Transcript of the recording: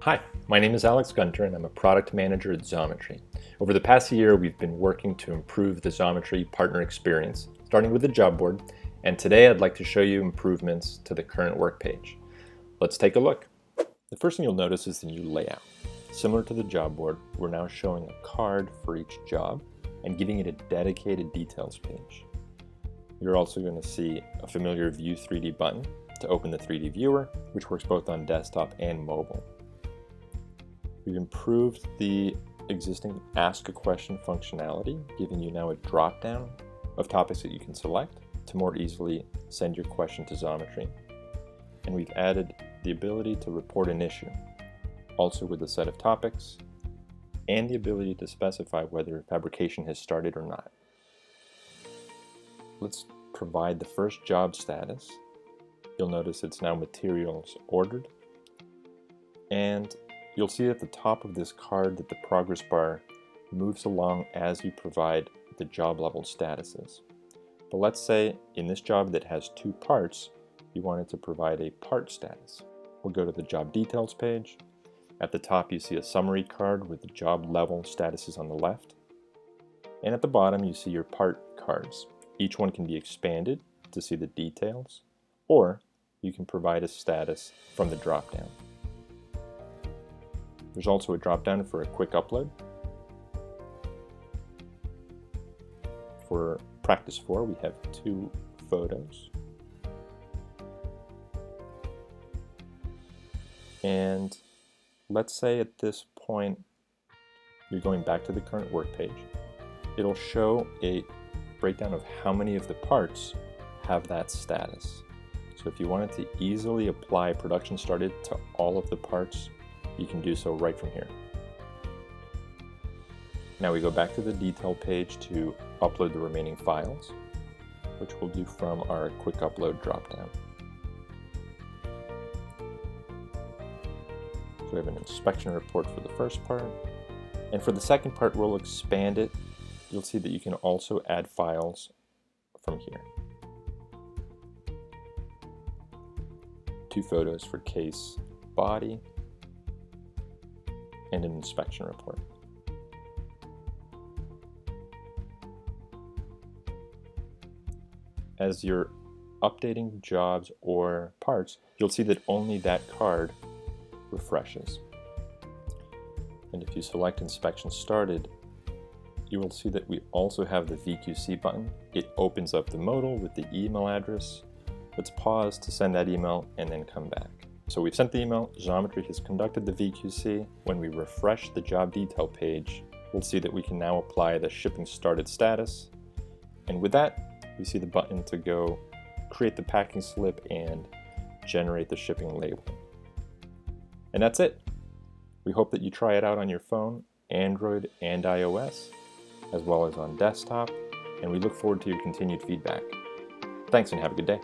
Hi, my name is Alex Gunter and I'm a product manager at Xometry. Over the past year, we've been working to improve the Xometry partner experience, starting with the job board, and today I'd like to show you improvements to the current work page. Let's take a look. The first thing you'll notice is the new layout. Similar to the job board, we're now showing a card for each job and giving it a dedicated details page. You're also going to see a familiar View 3D button to open the 3D viewer, which works both on desktop and mobile. We've improved the existing Ask a Question functionality, giving you now a drop-down of topics that you can select to more easily send your question to Xometry. And we've added the ability to report an issue, also with a set of topics, and the ability to specify whether fabrication has started or not. Let's provide the first job status. You'll notice it's now materials ordered, and you'll see at the top of this card that the progress bar moves along as you provide the job level statuses. But let's say in this job that has two parts, you wanted to provide a part status. We'll go to the job details page. At the top you see a summary card with the job level statuses on the left. And at the bottom you see your part cards. Each one can be expanded to see the details, or you can provide a status from the drop-down. There's also a drop-down for a quick upload. For practice 4, we have 2 photos. And let's say at this point you're going back to the current work page. It'll show a breakdown of how many of the parts have that status. So if you wanted to easily apply production started to all of the parts, you can do so right from here. Now we go back to the detail page to upload the remaining files, which we'll do from our quick upload dropdown. So we have an inspection report for the first part, and for the second part we'll expand it. You'll see that you can also add files from here. 2 photos for case body, and an inspection report. As you're updating jobs or parts, you'll see that only that card refreshes. And if you select inspection started, you will see that we also have the VQC button. It opens up the modal with the email address. Let's pause to send that email and then come back. So we've sent the email, Xometry has conducted the VQC. When we refresh the job detail page, we'll see that we can now apply the shipping started status. And with that, we see the button to go create the packing slip and generate the shipping label. And that's it. We hope that you try it out on your phone, Android and iOS, as well as on desktop, and we look forward to your continued feedback. Thanks and have a good day.